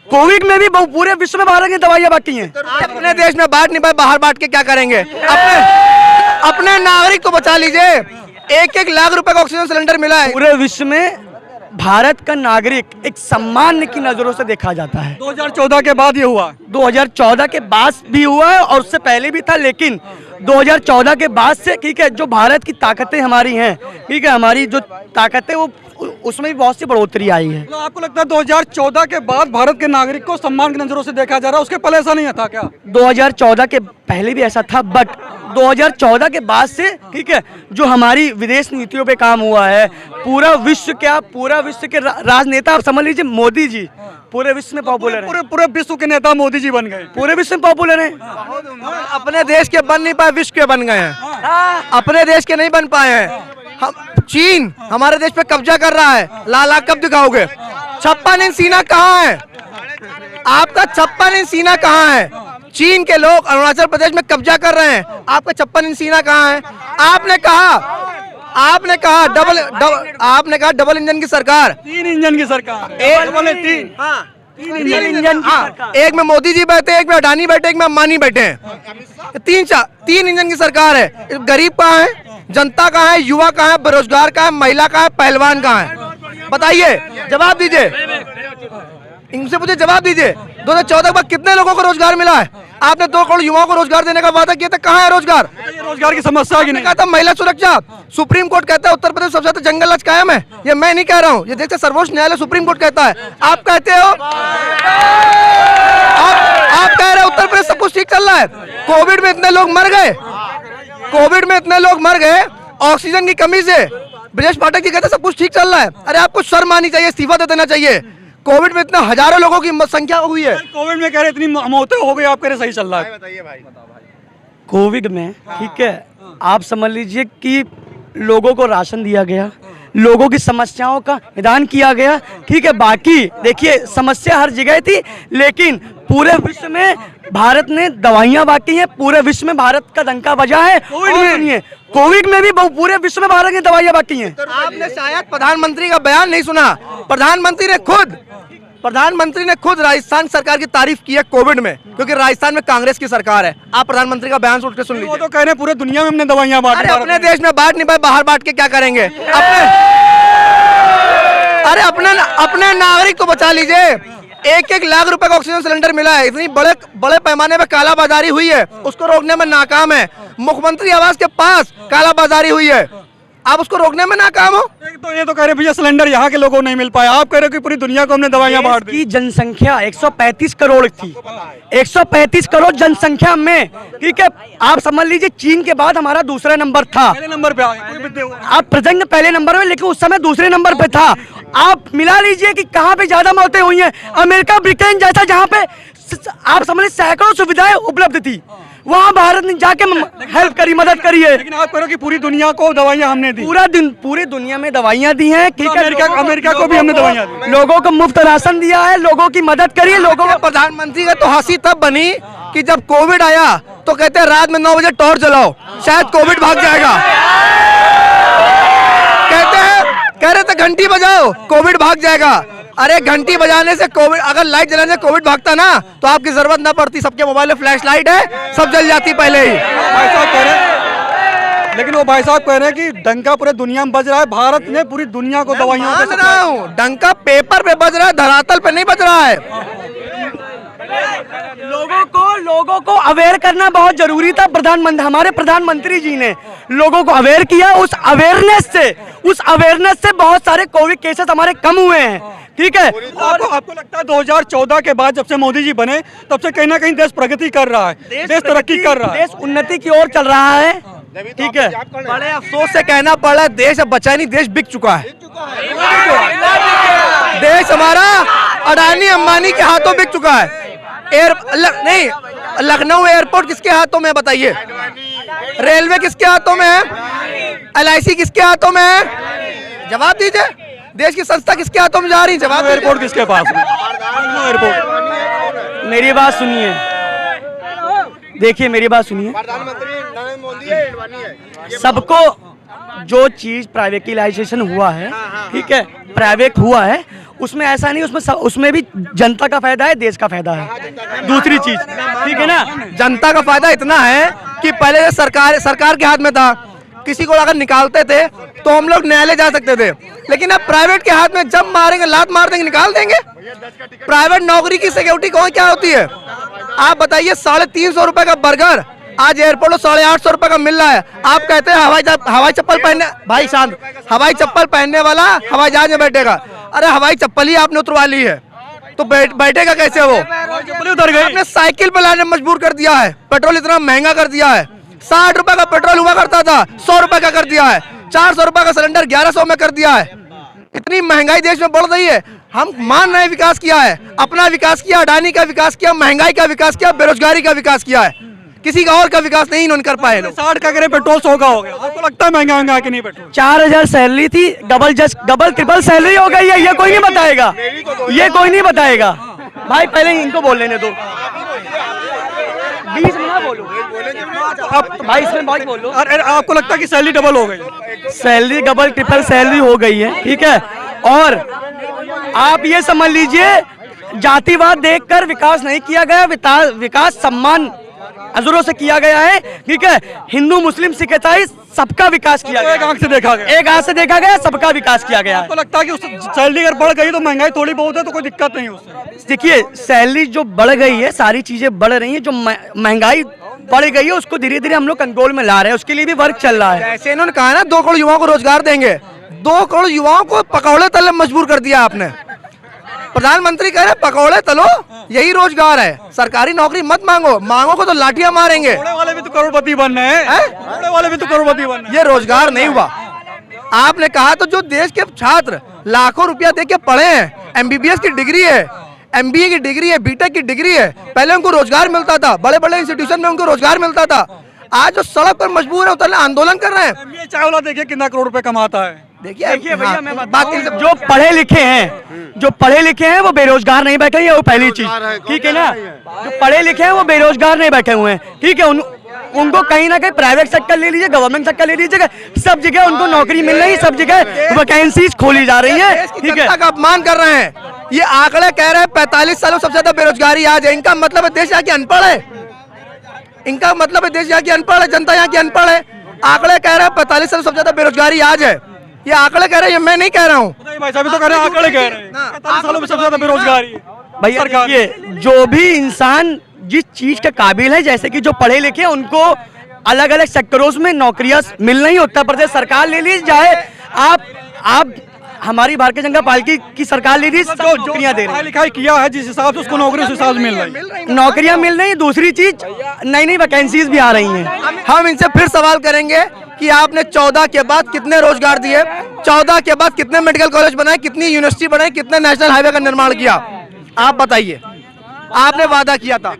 Covid में भी पूरे विश्व में भारत की दवाइयां बाकी हैं। अपने देश में बांट नहीं पाए, बाहर बांट के क्या करेंगे? अपने नागरिक को बचा लीजिए। 1-1 लाख रुपए का ऑक्सीजन सिलेंडर मिला है। पूरे विश्व में भारत का नागरिक एक सम्मान की नजरों से देखा जाता है। 2014 के बाद ये हुआ। 2014 के बाद भी हुआ है और उससे पहले भी था, लेकिन 2014 के बाद से ठीक है, जो भारत की ताकतें हमारी हैं, ठीक है, हमारी जो ताकतें वो उसमें भी बहुत सी बढ़ोतरी आई है। तो आपको लगता है 2014 के बाद भारत के नागरिक को सम्मान की नजरों से देखा जा रहा है, उसके पहले ऐसा नहीं था क्या? 2014 के पहले भी ऐसा था, बट 2014 के बाद से ठीक है, जो हमारी विदेश नीतियों पे काम हुआ है, पूरा विश्व के राजनेता, आप समझ लीजिए मोदी जी पूरे विश्व में पॉपुलर है। पूरे विश्व के नेता मोदी जी बन गए, पूरे विश्व में पॉपुलर हैं। अपने देश के बन नहीं पाए, विश्व के बन गए हैं। अपने देश के नहीं बन पाए हैं। हम चीन हमारे देश पे कब्जा कर रहा है। लाला कब दिखाओगे? 56 इंच सीना कहाँ है आपका? 56 इंच सीना कहाँ है? चीन के लोग अरुणाचल प्रदेश में कब्जा कर रहे हैं, आपका 56 इंच सीना कहाँ है? आपने कहा डबल इंजन की सरकार, 3 इंजन की सरकार, तीन इंजन एक में मोदी जी बैठे, एक में अडानी बैठे, एक में अंबानी बैठे हैं। 3 इंजन की सरकार है। गरीब कहाँ है? जनता कहाँ है? युवा कहाँ है? बेरोजगार कहाँ है? महिला कहाँ है? पहलवान कहाँ है? बताइए, जवाब दीजिए। इनसे पूछे, जवाब दीजिए। 2014 के बाद कितने लोगों को रोजगार मिला है? आपने 2 करोड़ युवाओं को रोजगार देने का वादा किया था, कहाँ है रोजगार? रोजगार की समस्या की नहीं कहा था महिला सुरक्षा। सुप्रीम कोर्ट कहता है उत्तर प्रदेश सबसे ज्यादा जंगल राज कायम है। ये मैं नहीं कह रहा हूँ, ये देखते सर्वोच्च न्यायालय सुप्रीम कोर्ट कहता है। आप कहते हो, आप कह रहे हो उत्तर प्रदेश सब कुछ ठीक चल रहा है। कोविड में इतने लोग मर गए, ऑक्सीजन की कमी से। ब्रजेश पाठक जी कहते सब कुछ ठीक चल रहा है। अरे आपको शर्म आनी चाहिए, इस्तीफा दे देना चाहिए। कोविड में इतने हजारों लोगों की संख्या हुई है। कोविड में कह रहे इतनी मौतें हो गई, आप कह रहे सही चल रहा है। बताइए भाई। कोविड में ठीक है, आप समझ लीजिए कि लोगों को राशन दिया गया, लोगों की समस्याओं का निदान किया गया, ठीक है। बाकी देखिए समस्या हर जगह थी, लेकिन पूरे विश्व में भारत ने दवाइयां बांटी हैं, पूरे विश्व में भारत का डंका बजा है। कोविड में भी पूरे विश्व में भारत की दवाइयां बांटी हैं। आपने शायद प्रधानमंत्री का बयान नहीं सुना। प्रधानमंत्री ने खुद राजस्थान सरकार की तारीफ की है कोविड में, क्योंकि राजस्थान में कांग्रेस की सरकार है। आप प्रधानमंत्री का बयान सुन के सुन लीजिए। वो तो कह रहे हैं पूरे दुनिया में हमने दवाइयां बांटी। अरे अपने देश में बांट नहीं पाए, बाहर बांट के क्या करेंगे? अपने नागरिक को बचा लीजिए। 1-1 लाख रुपए का ऑक्सीजन सिलेंडर मिला है। इतनी बड़े पैमाने पे कालाबाजारी हुई है, उसको रोकने में नाकाम है। मुख्यमंत्री आवास के पास कालाबाजारी हुई है, आप उसको रोकने में नाकाम हो। तो ये तो कह रहे भैया सिलेंडर यहाँ के लोगों को नहीं मिल पाया, आप कह रहे हो कि पूरी दुनिया को हमने दवाइयां बांट दी। की जनसंख्या 135 करोड़ थी, 135 करोड़ जनसंख्या में, ठीक है। आप समझ लीजिए चीन के बाद हमारा दूसरा नंबर था। पहले नंबर पे आ, आप प्रेजेंट पहले नंबर में, लेकिन उस समय दूसरे नंबर पे था। आप मिला लीजिए कि कहाँ पे ज्यादा मौतें हुई हैं। अमेरिका, ब्रिटेन जैसा जहाँ पे आप समझ लीजिए सैकड़ों सुविधाएं उपलब्ध थी, वहाँ भारत ने जाके हेल्प करी, मदद करी है। लेकिन आप कह रहे हो कि पूरी दुनिया को दवाइयां हमने दी। पूरी दुनिया में दवाइयां दी हैं, ठीक है। अमेरिका को भी हमने दवाइयां दी, लोगों को मुफ्त राशन दिया है, लोगों की मदद करी है। लोगों को प्रधानमंत्री का तो हंसी तब बनी कि जब कोविड आया तो कहते हैं रात में 9 बजे टॉर्च जलाओ, शायद कोविड भाग जाएगा। कह रहे थे घंटी बजाओ, कोविड भाग जाएगा। अरे घंटी बजाने से कोविड, अगर लाइट जलाने से कोविड भागता ना तो आपकी जरूरत ना पड़ती। सबके मोबाइल में फ्लैश लाइट है, सब जल जाती पहले ही। भाई साहब कह रहे हैं, लेकिन वो भाई साहब कह रहे हैं कि डंका पूरे दुनिया में बज रहा है, भारत ने पूरी दुनिया को दवाइयां मान रहा हूँ, डंका पेपर पे बज रहा है, धरातल पे नहीं बज रहा है। लोगों को अवेयर करना बहुत जरूरी था। हमारे प्रधानमंत्री जी ने लोगों को अवेयर किया। उस अवेयरनेस से बहुत सारे कोविड केसेस हमारे कम हुए हैं, ठीक है। और आपको लगता है 2014 के बाद जब से मोदी जी बने तब से कहीं ना कहीं देश प्रगति कर रहा है, देश तरक्की कर रहा है, देश उन्नति की ओर चल रहा है, ठीक है। बड़े अफसोस से कहना पड़ रहा है, देश अब बचा नहीं, देश बिक चुका है। देश हमारा अडानी अंबानी के हाथों बिक चुका है। लखनऊ एयरपोर्ट किसके हाथों में बताइए? रेलवे किसके हाथों में है? LIC किसके हाथों में है? जवाब दीजिए। देश की संस्था किसके हाथों में जा रही है? जवाब। एयरपोर्ट किसके पास है? मेरी बात सुनिए, देखिए मेरी बात सुनिए। सबको जो चीज प्राइवेटाइजेशन हुआ है, ठीक है, प्राइवेट हुआ है, उसमें ऐसा नहीं, उसमें भी जनता का फायदा है, देश का फायदा है। दूसरी चीज, ठीक है ना, जनता का फायदा इतना है कि पहले जो सरकार के हाथ में था, किसी को अगर निकालते थे तो हम लोग न्यायालय जा सकते थे, लेकिन अब प्राइवेट के हाथ में जब मारेंगे, लात मार देंगे, निकाल देंगे। प्राइवेट नौकरी की सिक्योरिटी कौन क्या होती है? आप बताइए, 350 रुपए का बर्गर आज एयरपोर्ट में 850 रुपए का मिल रहा है। आप कहते हैं हवाई चप्पल पहनने, भाई शांत, हवाई चप्पल पहनने वाला हवाई जहाज में बैठेगा। अरे हवाई चप्पल ही आपने उतरवा ली है तो बैठेगा कैसे वो? उतर गए। आपने साइकिल पे लाने मजबूर कर दिया है, पेट्रोल इतना महंगा कर दिया है। 60 रुपए का पेट्रोल हुआ करता था, 100 रुपए का कर दिया है। 400 रुपए का सिलेंडर 1100 में कर दिया है। इतनी महंगाई देश में बढ़ रही है। हम मान रहे हैं विकास किया है, अपना विकास किया, अडानी का विकास किया, महंगाई का विकास किया, बेरोजगारी का विकास किया है, किसी का और का विकास नहीं इन्होंने कर पाए लोग। 60 का करे पेट्रोल 100 का हो गया। आपको लगता है महंगा कि नहीं पेट्रोल? 4000 सैलरी थी, डबल ट्रिपल सैलरी हो गई है, ये कोई नहीं बताएगा, ये कोई नहीं बताएगा। भाई पहले इनको बोल लेने दो, 20 मिनट बोलो अब भाई, इसमें बात बोलो। अरे आपको लगता है कि सैलरी डबल हो गई? सैलरी डबल ट्रिपल सैलरी हो गई है, ठीक है। और आप ये समझ लीजिए, जातिवाद देखकर विकास नहीं किया गया, विकास सम्मान अजरों से किया गया है, ठीक है। हिंदू मुस्लिम सिख ईसाई सबका विकास किया गया, एक आंख से देखा गया, एक हाथ से देखा गया, सबका विकास किया गया। आपको लगता है कि उस सैलरी अगर बढ़ गई तो महंगाई थोड़ी बहुत है तो कोई दिक्कत नहीं उससे? देखिए, सैलरी जो बढ़ गई है, सारी चीजें बढ़ रही हैं, जो महंगाई बढ़ गई है उसको धीरे धीरे हम लोग कंट्रोल में ला रहे हैं, उसके लिए भी वर्क चल रहा है। ऐसे इन्होंने कहा ना 2 करोड़ युवाओं को रोजगार देंगे, 2 करोड़ युवाओं को पकौड़े तले मजबूर कर दिया आपने। प्रधानमंत्री कह रहे पकौड़े तलो, यही रोजगार है। सरकारी नौकरी मत मांगो, मांगोगे तो लाठियां मारेंगे। पकौड़े वाले भी तो करोड़पति बन रहे हैं, पकौड़े वाले भी तो करोड़पति बन रहे हैं। ये रोजगार नहीं हुआ। आपने कहा तो जो देश के छात्र लाखों रुपया दे के पढ़े हैं, एमबीबीएस की डिग्री है, एमबीए की डिग्री है, बीटेक की डिग्री है, पहले उनको रोजगार मिलता था, बड़े बड़े इंस्टीट्यूशन में उनको रोजगार मिलता था। आज जो सड़क पर मजबूर है उतरने, आंदोलन कर रहे हैं। ये चावला देखिए कितना करोड़ रुपए कमाता है। देखिए भैया, मैं जो पढ़े लिखे हैं, जो पढ़े लिखे हैं वो बेरोजगार नहीं बैठे हैं, वो पहली चीज, ठीक है ना। जो पढ़े लिखे हैं वो बेरोजगार नहीं बैठे हुए हैं, ठीक है। उनको कहीं ना कहीं प्राइवेट सेक्टर ले लीजिए, गवर्नमेंट सेक्टर ले लीजिए, सब जगह उनको नौकरी मिल रही है, सब जगह वैकेंसीज खोली जा रही है, ठीक है। का अपमान कर रहे हैं। ये आंकड़े कह रहे हैं 45 सालों सबसे ज्यादा बेरोजगारी आज है। इनका मतलब है देश यहाँ की अनपढ़ है, इनका मतलब है देश यहाँ की अनपढ़ है, जनता यहाँ की अनपढ़ है। आंकड़े कह रहे हैं 45 सालों सबसे ज्यादा बेरोजगारी आज है, ये आंकड़े कह रहे हैं, मैं नहीं कह रहा हूँ। भाई साहब तो कह रहे हैं, आंकड़े कह रहे हैं 45 सालों में सबसे ज्यादा बेरोजगारी है। भैया देखिए, जो भी इंसान जिस चीज के काबिल है, जैसे कि जो पढ़े लिखे उनको अलग अलग सेक्टरों में नौकरियां मिल रही है। उत्तर प्रदेश सरकार ले ली जाए, आप हमारी भारतीय जनता पार्टी की सरकार ले ली, जो नौकरियां दे रही है, लिखाई किया है जिस हिसाब से उसको नौकरी उस हिसाब से मिल रही है, नौकरियां मिल रही। दूसरी चीज, नई नई वैकेंसीज भी आ रही हैं। हम इनसे फिर सवाल करेंगे कि आपने 14 के बाद कितने रोजगार दिए, 14 के बाद कितने मेडिकल कॉलेज बनाए, कितनी यूनिवर्सिटी बनाई, कितने नेशनल हाईवे का निर्माण किया? आप बताइए, आपने वादा किया था।